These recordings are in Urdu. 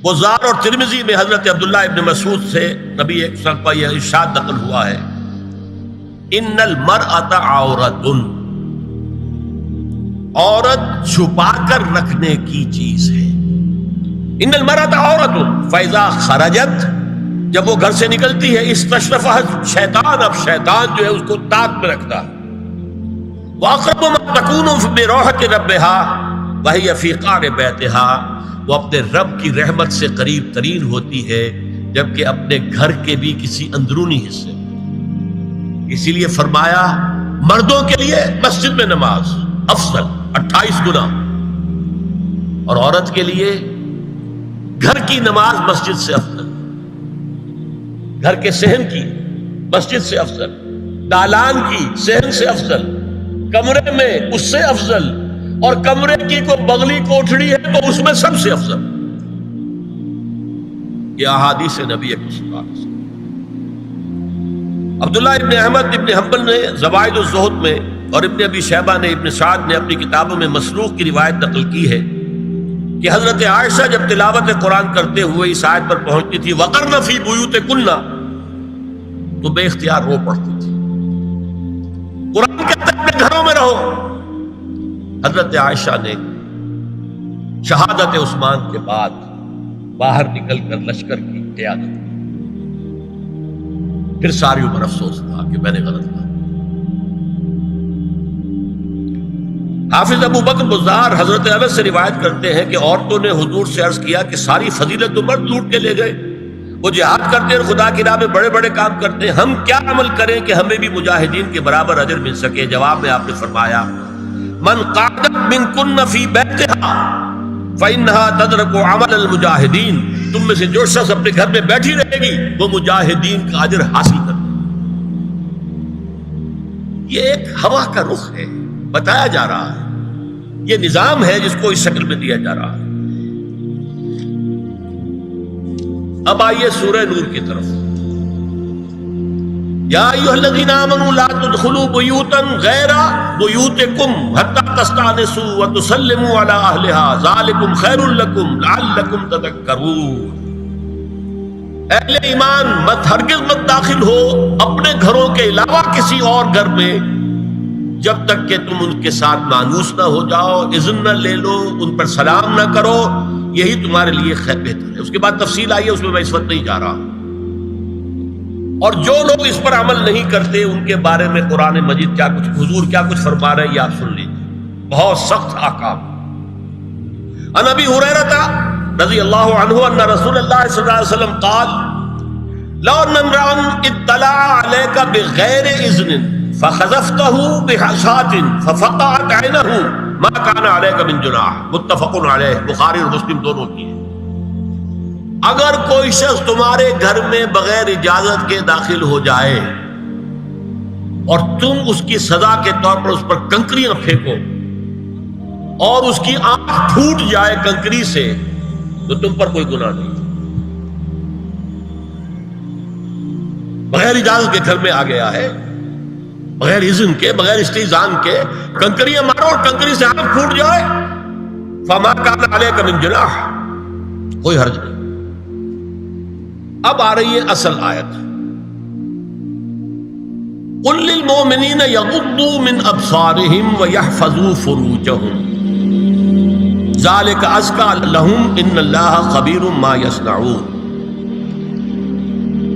بزار اور ترمذی میں حضرت عبداللہ ابن مسعود سے نبی صلی اللہ علیہ وسلم کا یہ ارشاد نقل ہوا ہے، ان المرأۃ عورۃ، عورت چھپا کر رکھنے کی چیز ہے۔ ان المرأۃ عورۃ فاذا خرجت، جب وہ گھر سے نکلتی ہے، استشرفها شیطان، اب شیطان جو ہے اس کو تاک میں رکھتا ہے۔ واقرب ما تکون بروحۃ ربها وهي فی قعر بیتها، وہ اپنے رب کی رحمت سے قریب ترین ہوتی ہے جبکہ اپنے گھر کے بھی کسی اندرونی حصے۔ اسی لیے فرمایا مردوں کے لیے مسجد میں نماز افضل 28 گنا، اور عورت کے لیے گھر کی نماز مسجد سے افضل، گھر کے صحن کی مسجد سے افضل، دالان کی صحن سے افضل، کمرے میں اس سے افضل، اور کمرے کی کوئی بغلی کوٹھڑی ہے تو اس میں سب سے افضل۔ یہ احادیث نبی اکرم صلی اللہ علیہ وسلم۔ عبداللہ ابن احمد ابن حنبل نے زوائد الزہد میں اور ابن ابی شیبہ نے ابن سعد نے اپنی کتابوں میں مسروق کی روایت نقل کی ہے کہ حضرت عائشہ جب تلاوت قرآن کرتے ہوئے اس آیت پر پہنچتی تھی وَقَرْنَ فِي بُيُوتِكُنَّ، تو بے اختیار رو پڑتی تھی۔ قرآن کہتا ہے اپنے گھروں میں رہو۔ حضرت عائشہ نے شہادت عثمان کے بعد باہر نکل کر لشکر کی قیادت کی، پھر ساری عمر افسوس تھا کہ میں نے غلط کہا۔ حافظ ابو بکر بزار حضرت انس سے روایت کرتے ہیں کہ عورتوں نے حضور سے عرض کیا کہ ساری فضیلت تو مرد لوٹ کے لے گئے، وہ جہاد کرتے ہیں، خدا کی راہ میں بڑے بڑے کام کرتے ہیں، ہم کیا عمل کریں کہ ہمیں بھی مجاہدین کے برابر اجر مل سکے؟ جواب میں آپ نے فرمایا من قعدت منکن فی بیتہا فإنہا تدرک عمل المجاہدین، تم میں سے جو شخص اپنے گھر میں بیٹھی رہے گی وہ مجاہدین کا اجر حاصل کر لے۔ یہ ایک ہوا کا رخ ہے، بتایا جا رہا ہے، یہ نظام ہے جس کو اس شکل میں دیا جا رہا ہے۔ اب آئیے سورہ نور کی طرف۔ یا ایھا الذین آمنوا لا تدخلوا بیوتا غیر بیوتکم حتی تستأنسوا وتسلموا علی اہلها ذالکم خیر لکم لعلکم تذکرون۔ اہل ایمان ہرگز مت داخل ہو اپنے گھروں کے علاوہ کسی اور گھر میں جب تک کہ تم ان کے ساتھ مانوس نہ ہو جاؤ، اذن نہ لے لو، ان پر سلام نہ کرو، یہی تمہارے لیے خیر بہتر ہے۔ اس کے بعد تفصیل آئی ہے، اس میں میں اس وقت نہیں جا رہا۔ اور جو لوگ اس پر عمل نہیں کرتے ان کے بارے میں قرآن مجید کیا کچھ حضور کیا کچھ فرما رہے ہیں یہ آپ سن لیجیے، بہت سخت احکام۔ عن ابی ہریرہ رضی اللہ عنہ ان رسول اللہ صلی اللہ علیہ وسلم قال لو ان امرأ اطلع عليك بغیر اذن فخذفته بحشاة ففقعت عینه ما كان عليك من جناح، متفق علیہ، بخاری اور مسلم دونوں کی ہے۔ اگر کوئی شخص تمہارے گھر میں بغیر اجازت کے داخل ہو جائے اور تم اس کی سزا کے طور پر اس پر کنکریاں پھینکو اور اس کی آنکھ پھوٹ جائے کنکری سے تو تم پر کوئی گناہ نہیں۔ بغیر اجازت کے گھر میں آ گیا ہے، بغیر اذن کے، بغیر استئذان کے کنکریاں مارو اور کنکری سے آنکھ پھوٹ جائے، فما کان علیک من جناح، کوئی حرج نہیں۔ اب آ رہی ہے اصل آیت، قل للمؤمنین یغضوا من ابصارهم ویحفظوا فروجهم ذلک ازکی لهم ان اللہ خبیر ما یصنعون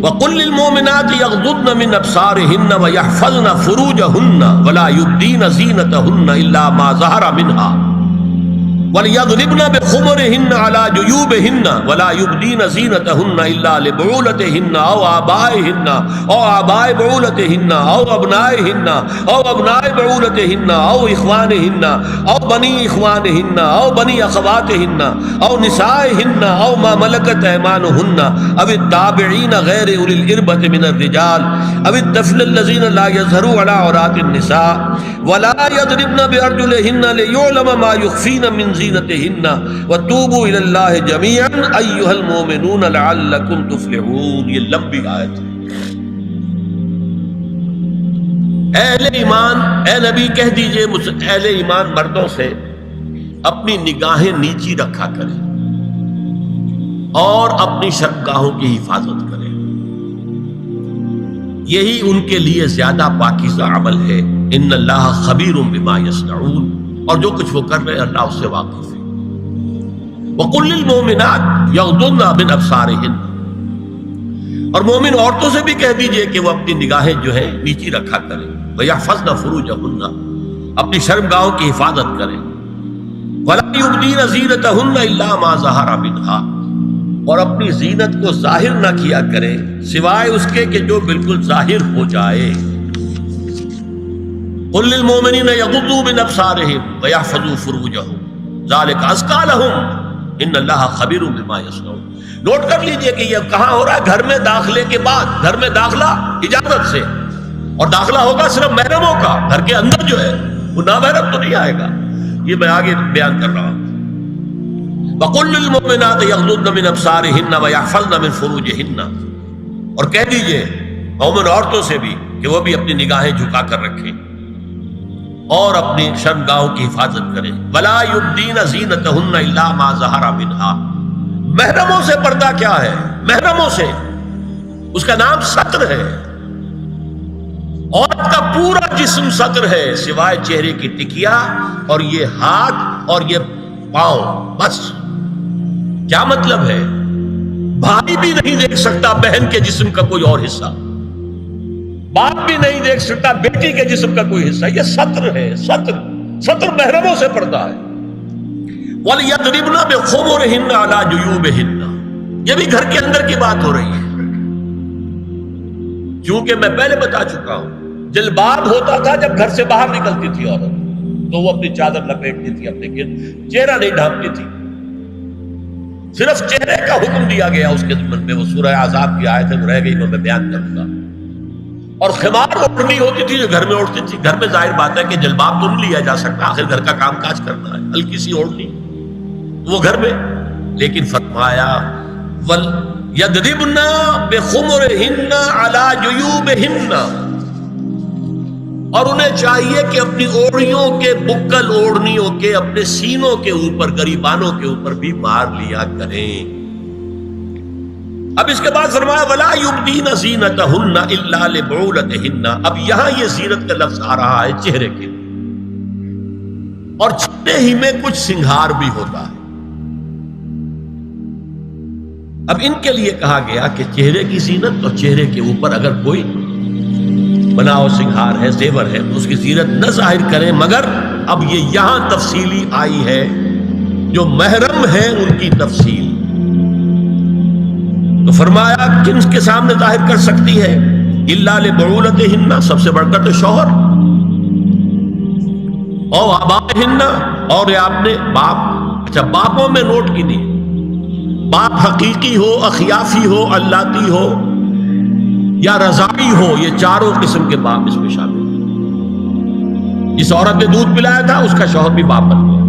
وقل للمؤمنات یغضضن من ابصارهن ویحفظن فروجهن ولا یبدین زینتهن الا ما ظہر منها وَلْيَضْرِبْنَ بِخُمُرِهِنَّ عَلَى جُيُوبِهِنَّ وَلَا يُبْدِينَ زِينَتَهُنَّ إِلَّا لِبُعُولَتِهِنَّ أَوْ آبَائِهِنَّ أَوْ آبَاءِ بُعُولَتِهِنَّ أَوْ أَبْنَائِهِنَّ أَوْ أَبْنَاءِ بُعُولَتِهِنَّ أَوْ إِخْوَانِهِنَّ أَوْ بَنِي إِخْوَانِهِنَّ أَوْ بَنِي أَخَوَاتِهِنَّ أَوْ نِسَائِهِنَّ أَوْ مَا مَلَكَتْ أَيْمَانُهُنَّ أَوِ التَّابِعِينَ غَيْرِ أُولِي الْإِرْبَةِ مِنَ الرِّجَالِ أَوِ الطَّفْلِ الَّذِينَ لَا يَظْهَرُوا عَلَى عَوْرَاتِ النِّسَاءِ وَلَا يَضْرِبْنَ بِأَرْجُلِهِنَّ لِيُعْلَمَ مَا يُخْفِينَ مِنْ زِينَتِهِنَّ وَتُوبُوا إِلَى اللَّهِ جَمِيعًا أَيُّهَا الْمُؤْمِنُونَ لَعَلَّكُمْ تُفْلِحُونَ۔ یہ لمبی آیت ہے۔ اہل ایمان، اے نبی کہہ دیجئے اہل ایمان مردوں سے اپنی نگاہیں نیچی رکھا کریں اور اپنی شرمگاہوں کی حفاظت کریں، یہی ان کے لیے زیادہ پاکیزہ عمل ہے۔ ان اللہ خبیر بما یصنعون، اور جو کچھ وہ کر رہے ہیں اللہ اس سے واقف ہے۔ وَقُلْ لِلْمُؤْمِنَاتِ يَغْضُضْنَ مِنْ أَبْصَارِهِنَّ، اور مومن عورتوں سے بھی کہہ دیجئے کہ وہ اپنی نگاہیں جو ہے نیچی رکھا کریں، وَيَحْفَظْنَ فُرُوجَهُنَّ، اپنی شرمگاہوں کی حفاظت کریں، وَلَا يُبْدِينَ زِينَتَهُنَّ إِلَّا مَا ظَهَرَ مِنْهَا، اور اپنی زینت کو ظاہر نہ کیا کریں سوائے اس کے کہ جو بالکل ظاہر ہو جائے۔ قُلْ لِلْمُؤْمِنِينَ يَغُضُّوا مِنْ أَبْصَارِهِمْ وَيَحْفَظُوا فُرُوجَهُمْ ذَلِكَ أَزْكَىٰ لَهُمْ إِنَّ اللَّهَ خَبِيرٌ بِمَا يَصْنَعُونَ۔ نوٹ کر لیجئے کہ یہ کہاں ہو رہا ہے؟ گھر میں داخلے کے بعد۔ گھر میں داخلہ اجازت سے، اور داخلہ ہوگا صرف محرموں کا، گھر کے اندر جو ہے وہ نامحرم تو نہیں آئے گا۔ یہ میں آگے بیان کر رہا ہوں۔ وَقُلْ لِلْمُؤْمِنَاتِ يَغْضُضْنَ مِنْ أَبْصَارِهِنَّ وَيَحْفَظْنَ مِنْ فُرُوجِهِنَّ، اور کہہ دیجئے مومن عورتوں سے بھی کہ وہ بھی اپنی نگاہیں جھکا کر رکھیں اور اپنی شرمگاہوں کی حفاظت کریں۔ وَلَا يُبْدِينَ زِينَتَهُنَّ إِلَّا مَا ظَهَرَ مِنْهَا، محرموں سے پردہ کیا ہے؟ محرموں سے اس کا نام ستر ہے۔ عورت کا پورا جسم ستر ہے سوائے چہرے کی ٹکیا اور یہ ہاتھ اور یہ پاؤں، بس۔ کیا مطلب ہے؟ بھائی بھی نہیں دیکھ سکتا بہن کے جسم کا کوئی اور حصہ، باپ بھی نہیں دیکھ سکتا بیٹی کے جسم کا کوئی حصہ۔ یہ ستر ہے، ستر محرموں سے پردہ ہے۔ وَلْيَضْرِبْنَ بِخُمُرِهِنَّ عَلَىٰ جُيُوبِهِنَّ، یہ بھی گھر کے اندر کی بات ہو رہی ہے، کیونکہ میں پہلے بتا چکا ہوں جلباب ہوتا تھا جب گھر سے باہر نکلتی تھی عورت، تو وہ اپنی چادر لپیٹتی تھی اپنے گرد، چہرہ نہیں ڈھانپتی تھی، صرف چہرے کا حکم دیا گیا اس کے ضمن میں۔ وہ سورہ احزاب کی آیت ہے، وہ رہ گئی، وہ میں بیان کروں گا۔ اور خمار اوڑھنی ہوتی تھی جو گھر میں اوڑھتی تھی۔ گھر میں ظاہر بات ہے کہ جلباب تو نہیں لیا جا سکتا، آخر گھر کا کام کاج کرنا ہے، ہلکی سی اوڑھنی وہ گھر میں، لیکن فرمایا وَلْيَضْرِبْنَ بِخُمُرِهِنَّ عَلَىٰ جُيُوبِهِنَّ، اور انہیں چاہیے کہ اپنی اوڑھیوں کے، بکل اوڑھنیوں کے اپنے سینوں کے اوپر، گریبانوں کے اوپر بھی مار لیا کریں۔ اب اس کے بعد فرمایا وَلَا يُبْدِينَ زِينَتَهُنَّ إِلَّا لِبُعُولَتِهِنَّ، اب یہاں یہ زینت کا لفظ آ رہا ہے چہرے کے، اور چہرے ہی میں کچھ سنگھار بھی ہوتا ہے۔ اب ان کے لیے کہا گیا کہ چہرے کی زینت، اور چہرے کے اوپر اگر کوئی بناؤ سنگھار ہے، زیور ہے، اس کی زینت نہ ظاہر کریں، مگر اب یہ یہاں تفصیلی آئی ہے، جو محرم ہے ان کی تفصیل۔ تو فرمایا کن کے سامنے ظاہر کر سکتی ہے؟ الا لبعولتہن، سب سے بڑھ کر تو شوہر، او آبائہن، اور یہ آپ نے باپ۔ اچھا، باپوں میں نوٹ کی نہیں، باپ حقیقی ہو، اخیافی ہو، اللاتی ہو یا رضاعی ہو، یہ چاروں قسم کے باپ اس میں شامل ہیں۔ جس عورت نے دودھ پلایا تھا اس کا شوہر بھی باپ بن گیا۔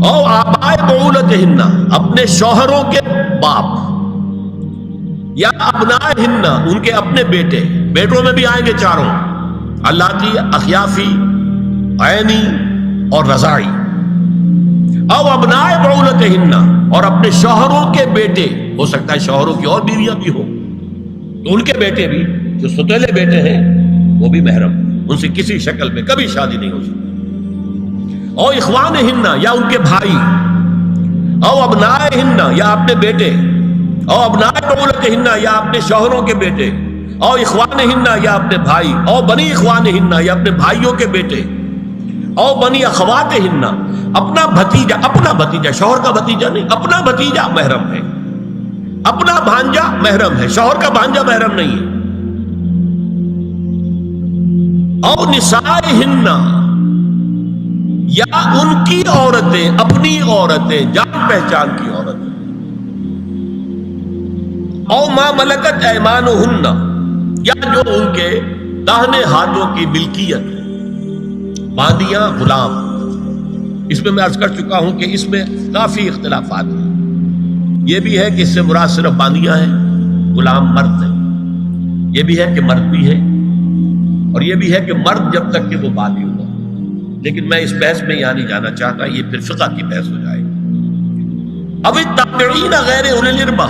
او آبائے بعولتہن، اپنے شوہروں کے باپ، یا ابنائہن، ان کے اپنے بیٹے، بیٹوں میں بھی آئیں گے چاروں، اللاتی، اخیافی، عینی اور رضاعی۔ او ابنائے بعولتہن، اور اپنے شوہروں کے بیٹے، ہو سکتا ہے شوہروں کی اور بیویاں بھی ہوں، تو ان کے بیٹے بھی، جو ستیلے بیٹے ہیں وہ بھی محرم، ان سے کسی شکل میں کبھی شادی نہیں ہو سکتی۔ او اخوانہن، یا ان کے بھائی، او ابنائہن، یا اپنے بیٹے، او ابنائے بعولتہن، یا اپنے شوہروں کے بیٹے، او اخوانہن، یا اپنے بھائی، او بنی اخوانہن، یا اپنے بھائیوں کے بیٹے، او بنی اخواتہن، اپنا بھتیجا، شوہر کا بھتیجا نہیں، اپنا بھتیجا محرم ہے، اپنا بھانجا محرم ہے، شوہر کا بھانجا محرم نہیں ہے۔ او نسائہن، یا ان کی عورتیں، اپنی عورتیں، جان پہچان کی عورتیں۔ او ما ملکت ایمانہن، یا جو ان کے داہنے ہاتھوں کی ملکیت ہے، باندیاں، غلام۔ اس میں عرض کر چکا ہوں کہ اس میں کافی اختلافات ہیں۔ یہ بھی ہے کہ اس سے مراد صرف باندیاں ہیں، غلام مرد ہیں، یہ بھی ہے کہ مرد بھی ہے، اور یہ بھی ہے کہ مرد جب تک کہ وہ بالی ہوگا، لیکن میں اس بحث میں یہاں نہیں جانا چاہتا، یہ پھر فقہ کی بحث ہو جائے گی۔ اب التابعین غیر اولی الاربہ،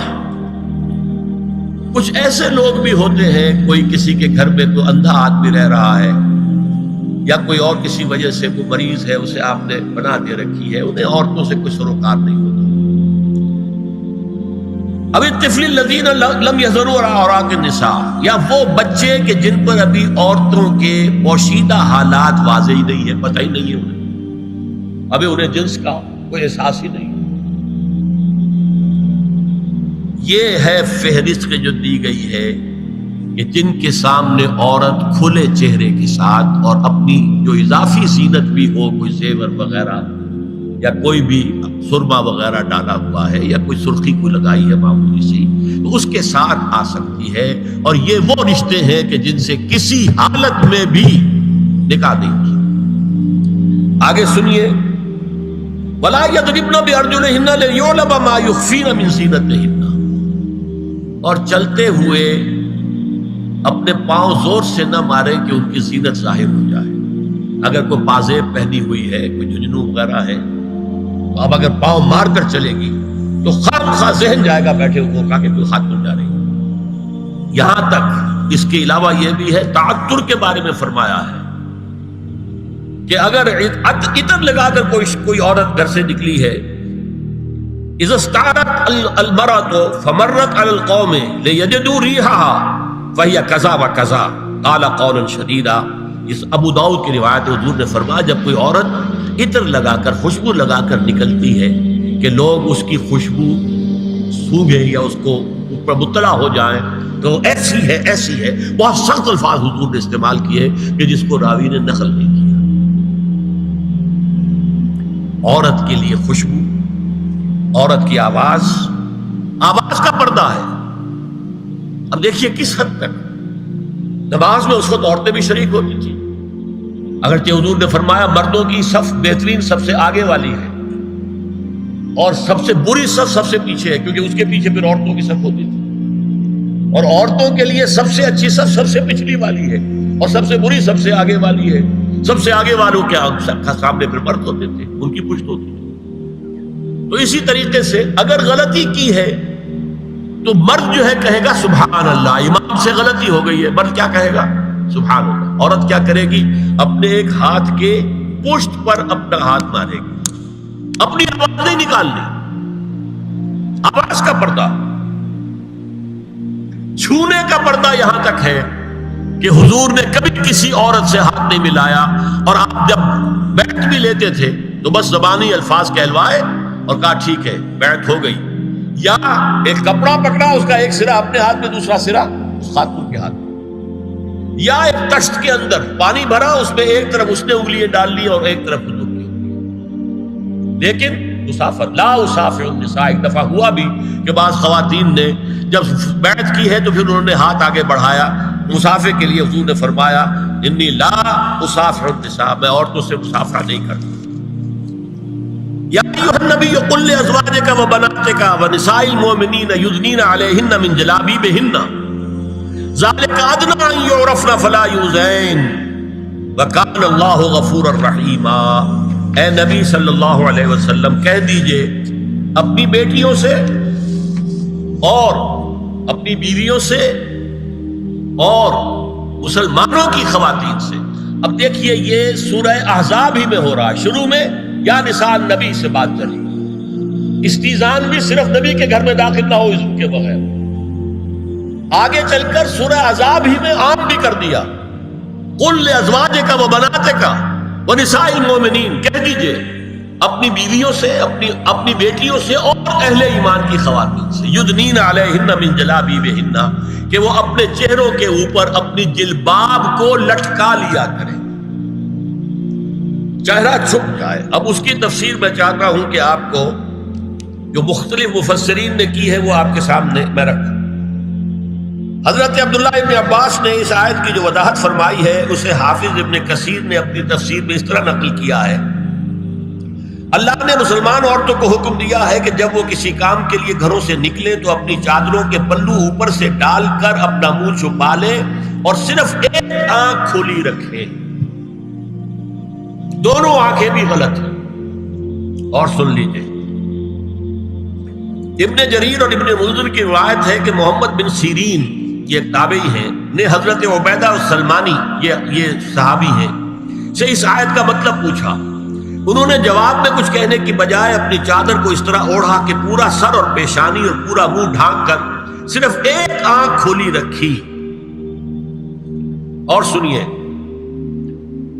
کچھ ایسے لوگ بھی ہوتے ہیں، کوئی کسی کے گھر میں تو اندھا آدمی رہ رہا ہے، یا کوئی اور کسی وجہ سے کوئی مریض ہے، اسے آپ نے بنا دے رکھی ہے، انہیں عورتوں سے کوئی سروکار نہیں ہوتا۔ اب الطفل الذین لم یظہروا علی عورات النساء، یا وہ بچے کہ جن پر ابھی عورتوں کے پوشیدہ حالات واضح ہی نہیں ہے، پتہ ہی نہیں ہے انہیں، ابھی انہیں جنس کا کوئی احساس ہی نہیں۔ یہ ہے فہرست جو دی گئی ہے کہ جن کے سامنے عورت کھلے چہرے کے ساتھ اور اپنی جو اضافی زینت بھی ہو، کوئی زیور وغیرہ یا کوئی بھی سرما وغیرہ ڈالا ہوا ہے یا کوئی سرخی کو لگائی ہے معمولی سی، تو اس کے ساتھ آ سکتی ہے، اور یہ وہ رشتے ہیں کہ جن سے کسی حالت میں بھی نکاح نہیں ہو سکتا۔ آگے سنیے، وَلَا يَضْرِبْنَ بِأَرْجُلِهِنَّ لِيُعْلَمَ مَا يُخْفِينَ مِنْ زِينَتِهِنَّ، اور چلتے ہوئے اپنے پاؤں زور سے نہ مارے کہ ان کی زینت ظاہر ہو جائے۔ اگر کوئی پازیب پہنی ہوئی ہے، کوئی جھنجھنو وغیرہ ہے، تو اب اگر پاؤں مار کر چلے گی تو خواہ ذہن جائے گا بیٹھے ہوئے کا کہ کوئی ہاتھ نہیں جا رہی۔ یہاں تک اس کے علاوہ یہ بھی ہے، تعطر کے بارے میں فرمایا ہے کہ اگر عطر لگا کر کوئی عورت گھر سے نکلی ہے، اذا استعارت المرأة فمرت على القوم ليجدوا ريحها فهي كذا وكذا قال قولا شديدا۔ اس ابو داؤد کی روایت ہے، حضور نے فرمایا جب کوئی عورت عطر لگا کر، خوشبو لگا کر نکلتی ہے کہ لوگ اس کی خوشبو سونگیں یا اس کو اوپر مطلع ہو جائیں تو ایسی ہے ایسی ہے، بہت سخت الفاظ حضور نے استعمال کیے کہ جس کو راوی نے نقل نہیں کیا۔ عورت کے لیے خوشبو، عورت کی آواز کا پردہ ہے۔ اب دیکھیے کس حد تک نماز میں اس وقت عورتیں بھی شریک ہوتی تھی، اگرچہ حضور نے فرمایا مردوں کی صف بہترین سب سے آگے والی ہے اور سب سے بری صف سب سے پیچھے ہے، کیونکہ اس کے پیچھے پھر عورتوں کی صف ہوتی تھی، اور عورتوں کے لیے سب سے اچھی صف سب سے پچھلی والی ہے اور سب سے بری سب سے آگے والی ہے۔ سب سے آگے والوں کے سامنے پھر مرد ہوتے تھے، ان کی پشت ہوتی تھی۔ تو اسی طریقے سے اگر غلطی کی ہے تو مرد جو ہے کہے گا سبحان اللہ، امام سے غلطی ہو گئی ہے، مرد کیا کہے گا؟ سبحان اللہ۔ عورت کیا کرے گی؟ اپنے ایک ہاتھ کے پشت پر اپنا ہاتھ مارے گی، اپنی آواز نہیں نکالنی، آواز کا پردہ۔ چھونے کا پردہ یہاں تک ہے کہ حضور نے کبھی کسی عورت سے ہاتھ نہیں ملایا، اور آپ جب بیعت بھی لیتے تھے تو بس زبانی الفاظ کہلوائے اور کہا ٹھیک ہے بیعت ہو گئی، یا ایک کپڑا پکڑا، اس کا ایک سرا اپنے ہاتھ میں دوسرا سرا اس خاتون کے ہاتھ میں، یا ایک تشت کے اندر پانی بھرا، اس میں ایک طرف اس نے انگلیاں ڈال لی اور ایک طرف حضور کی انگلیاں۔ لیکن مسافر لا اسافر النساء، ایک دفعہ ہوا بھی کہ بعض خواتین نے جب بیعت کی ہے تو پھر انہوں نے ہاتھ آگے بڑھایا مسافر کے لیے، حضور نے فرمایا انی لا اسافر النساء، میں عورتوں سے مسافرہ نہیں کرتا۔ یا ایھا النبی قل لازواجک وبناتک ونساء المؤمنین یدنین علیہن من جلابیبہن ذالک ادنی ان یعرفن فلا یؤذین وکان اللہ غفورا رحیما۔ اے نبی صلی اللہ علیہ وسلم کہہ دیجئے اپنی بیٹیوں سے اور اپنی بیویوں سے اور مسلمانوں کی خواتین سے۔ اب دیکھیے یہ سورہ احزاب ہی میں ہو رہا ہے، شروع میں یا نساء نبی سے بات چلی، استیزان بھی صرف نبی کے گھر میں داخل نہ ہو اذن کے بغیر، آگے چل کر سورہ احزاب ہی میں عام بھی کر دیا، قل لازواجک وبناتک ونساء المؤمنین، کہہ دیجئے اپنی بیویوں سے، اپنی بیٹیوں سے اور اہل ایمان کی خواتین سے، یدنین علیہن من جلابیبہن، کہ وہ اپنے چہروں کے اوپر اپنی جلباب کو لٹکا لیا کریں، چہرہ چھپ جائے۔ اب اس کی تفسیر میں چاہتا ہوں کہ آپ کو جو مختلف مفسرین نے کی ہے وہ آپ کے سامنے میں رکھوں۔ حضرت عبداللہ ابن عباس نے اس آیت کی جو وضاحت فرمائی ہے اسے حافظ ابن کثیر نے اپنی تفسیر میں اس طرح نقل کیا ہے، اللہ نے مسلمان عورتوں کو حکم دیا ہے کہ جب وہ کسی کام کے لیے گھروں سے نکلے تو اپنی چادروں کے پلو اوپر سے ڈال کر اپنا منہ چھپا لے اور صرف ایک آنکھ کھلی رکھے، دونوں آنکھیں بھی غلط ہیں۔ اور سن لیجئے، ابن جریر اور ابن منذر کی روایت ہے کہ محمد بن سیرین یہ ایک تابعی ہیں نے حضرت عبیدہ السلمانی یہ صحابی ہیں سے اس آیت کا مطلب پوچھا. انہوں نے جواب میں کچھ کہنے کی بجائے اپنی چادر کو اس طرح اوڑھا کہ پورا سر اور پیشانی اور پورا منہ ڈھانک کر صرف ایک آنکھ کھولی رکھی. اور سنیے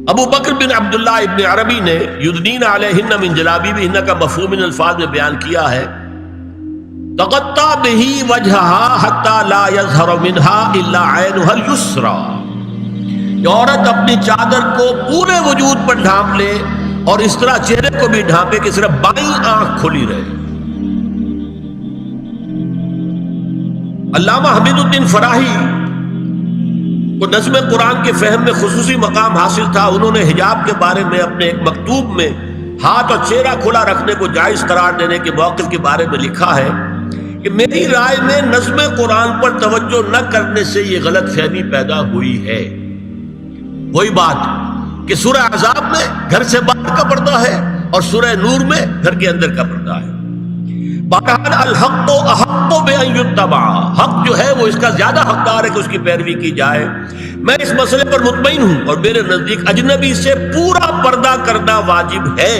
ابو بکر بن عبداللہ ابن عربی نے یدنین علیہن من جلابیبہن کا مفہوم ان الفاظ میں بیان کیا ہے تغطى به وجهها حتى لا يظهر منها الا عينها اليسرى. یہ عورت اپنی چادر کو پورے وجود پر ڈھانپ لے اور اس طرح چہرے کو بھی ڈھانپے کہ صرف بائیں آنکھ کھلی رہے. علامہ حمید الدین فراہی کو نظم قرآن کے فہم میں خصوصی مقام حاصل تھا. انہوں نے حجاب کے بارے میں اپنے ایک مکتوب میں ہاتھ اور چہرہ کھلا رکھنے کو جائز قرار دینے کے موقف کے بارے میں لکھا ہے کہ میری رائے میں نظم قرآن پر توجہ نہ کرنے سے یہ غلط فہمی پیدا ہوئی ہے. وہی بات کہ سورہ احزاب میں گھر سے باہر کا پردہ ہے اور سورہ نور میں گھر کے اندر کا پردہ ہے. بہرحال الحق احق بان یتبع، حق جو ہے وہ اس کا زیادہ حقدار ہے کہ اس کی پیروی کی جائے. میں اس مسئلے پر مطمئن ہوں اور میرے نزدیک اجنبی سے پورا پردہ کرنا واجب ہے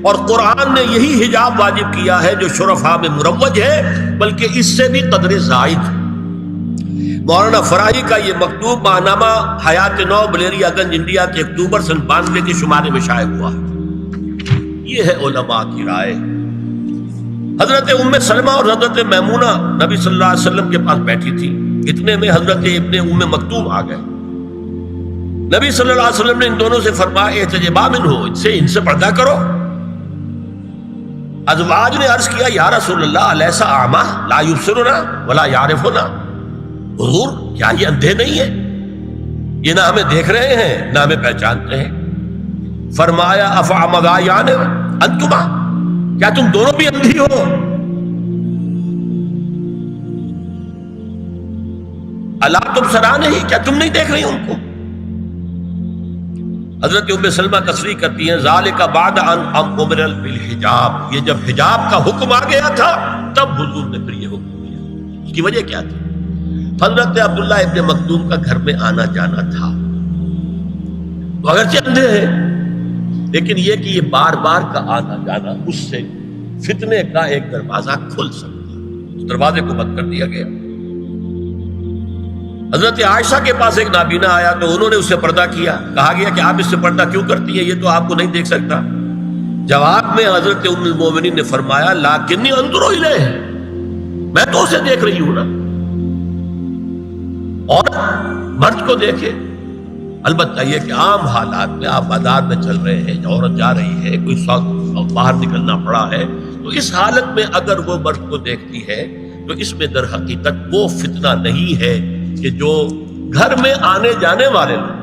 اور قرآن نے یہی حجاب واجب کیا ہے جو شرفاء میں مروج ہے بلکہ اس سے بھی قدر زائد. مولانا فراہی کا یہ مکتوب ماہنامہ حیات نو بلیریا گنج انڈیا کے اکتوبر سن 92 کے شمارے میں شائع ہوا. یہ ہے علماء کی رائے. حضرت ام سلمہ اور حضرت میمونہ نبی صلی اللہ علیہ وسلم کے پاس بیٹھی تھی. اتنے میں حضرت ابن ام مکتوم آ گئے. نبی صلی اللہ علیہ وسلم نے ان دونوں سے فرمایا احتجبا منہ، ان سے پردہ کرو. ازواج نے عرض کیا یا رسول اللہ الیس اعمی لا یبصرنا ولا یعرفنا، حضور کیا یہ اندھے نہیں ہیں؟ یہ نہ ہمیں دیکھ رہے ہیں نہ ہمیں پہچانتے ہیں. فرمایا افعمغایان انتما، کیا تم دونوں بھی اندھی ہو؟ الا تبصران ہی، کیا تم نہیں دیکھ رہی ان کو؟ حضرت ام سلمہ تصریح کرتی ہیں ذالک بعد ان امر بالحجاب، یہ جب حجاب کا حکم آ گیا تھا تب حضور نے پھر یہ حکم دیا. اس کی وجہ کیا تھی؟ حضرت عبداللہ ابن مکتوم کا گھر میں آنا جانا تھا. تو اگرچہ اندھے ہیں لیکن یہ کہ یہ بار بار کا آنا جانا اس سے فتنے کا ایک دروازہ کھل سکتا ہے. اس دروازے کو بند کر دیا گیا. حضرت عائشہ کے پاس ایک نابینا آیا تو انہوں نے اس سے پردہ کیا. کہا گیا کہ آپ اس سے پردہ کیوں کرتی ہیں، یہ تو آپ کو نہیں دیکھ سکتا. جواب میں حضرت ام المومنین نے فرمایا لیکنی انظر الیہ، میں تو اسے دیکھ رہی ہوں نا. اور مرد کو دیکھے. البتہ یہ کہ عام حالات میں آپ بازار میں چل رہے ہیں، عورت جا رہی ہے، کوئی باہر نکلنا پڑا ہے، تو اس حالت میں اگر وہ مرد کو دیکھتی ہے تو اس میں در حقیقت وہ فتنہ نہیں ہے کہ جو گھر میں آنے جانے والے لوگ.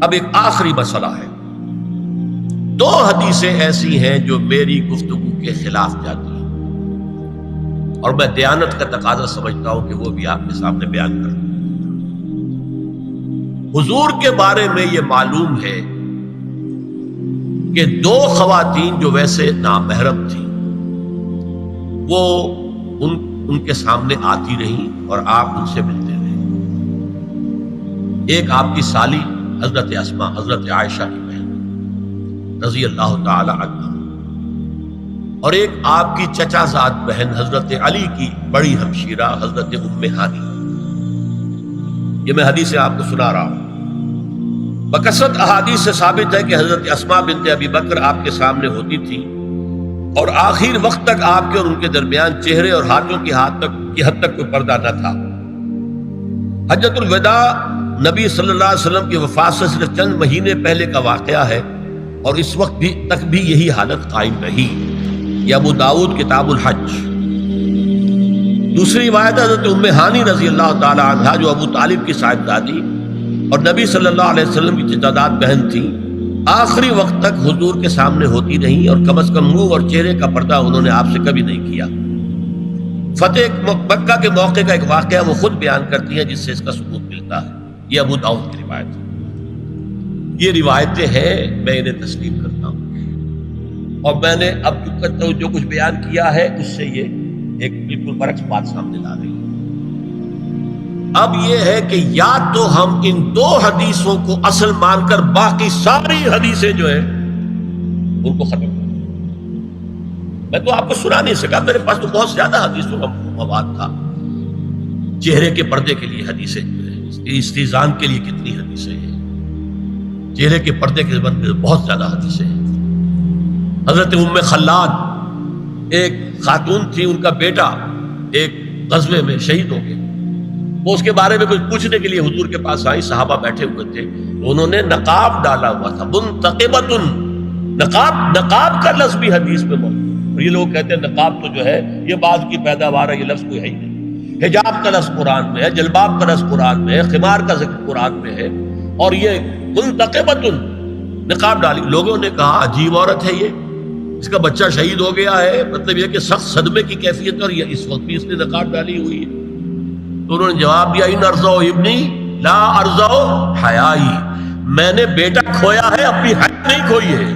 اب ایک آخری مسئلہ ہے. 2 حدیثیں ایسی ہیں جو میری گفتگو کے خلاف جاتی ہیں اور میں دیانت کا تقاضا سمجھتا ہوں کہ وہ بھی آپ کے سامنے بیان کروں. حضور کے بارے میں یہ معلوم ہے کہ 2 خواتین جو ویسے نامحرم تھیں وہ ان کے سامنے آتی رہیں اور آپ ان سے ملتے رہے. ایک آپ کی سالی حضرت اسماء، حضرت عائشہ کی بہن رضی اللہ تعالی عنہ، اور ایک آپ کی چچا زاد بہن حضرت علی کی بڑی ہمشیرہ حضرت ام ہانی. یہ میں حدیث آپ کو سنا رہا ہوں. بکثرت احادیث سے ثابت ہے کہ حضرت اسماء بنت ابی بکر آپ کے سامنے ہوتی تھی اور آخر وقت تک آپ کے اور ان کے درمیان چہرے اور ہاتھوں کی حد تک کوئی پردہ نہ تھا. حجۃ الوداع نبی صلی اللہ علیہ وسلم کی وفات سے صرف چند مہینے پہلے کا واقعہ ہے اور اس وقت تک بھی یہی حالت قائم رہی. یہ ابو داؤد کتاب الحج. دوسری روایت حضرت ام ہانی رضی اللہ تعالی عنہا جو ابو طالب کی صاحبزادی اور نبی صلی اللہ علیہ وسلم کی چچا بہن تھی، آخری وقت تک حضور کے سامنے ہوتی رہیں اور کم از کم منہ اور چہرے کا پردہ انہوں نے آپ سے کبھی نہیں کیا. فتح مکہ کے موقع کا ایک واقعہ وہ خود بیان کرتی ہیں جس سے اس کا ثبوت ملتا ہے. یہ ابو داؤد کی روایت ہے. یہ روایتیں ہیں، میں انہیں تسلیم کرتا ہوں اور میں نے اب جو کچھ بیان کیا ہے اس سے یہ ایک بالکل برعکس بات سامنے لا رہی ہے۔ اب یہ ہے کہ یا تو ہم ان دو حدیثوں کو اصل مان کر باقی ساری حدیثیں جو ہیں ان کو ختم کر۔ میں تو آپ کو سنا نہیں سکا، میرے پاس تو بہت زیادہ حدیثوں کا مواد تھا۔ چہرے کے پردے کے لیے حدیثیں جو ہے، استیزان کے لیے کتنی حدیثیں ہیں، چہرے کے پردے کے بارے میں بہت زیادہ حدیثیں ہیں۔ حضرت ام خلاد ایک خاتون تھی، ان کا بیٹا ایک غزوے میں شہید ہو گیا، وہ اس کے بارے میں کچھ پوچھنے کے لیے حضور کے پاس آئی، صحابہ بیٹھے ہوئے تھے، انہوں نے نقاب ڈالا ہوا تھا، منتقبۃ، نقاب کا لفظ بھی حدیث میں موجود ہے۔ اور یہ لوگ کہتے ہیں نقاب تو جو ہے یہ بعد کی پیداوار ہے، یہ لفظ کوئی ہے ہی نہیں۔ حجاب کا لفظ قرآن میں ہے، جلباب کا لفظ قرآن میں ہے، خمار کا ذکر قرآن میں ہے، اور یہ منتقبۃ، نقاب ڈالی۔ لوگوں نے کہا عجیب عورت ہے یہ، اس کا بچہ شہید ہو گیا ہے، مطلب یہ کہ سخت صدمے کی کیفیت، اور یہ اس وقت بھی اس نے نقاب ڈالی ہوئی ہے۔ تو انہوں نے جواب دیا ان ارزو ابنی لا ارزو حیائی، میں نے بیٹا کھویا ہے، اپنی حیا نہیں کھوئی ہے۔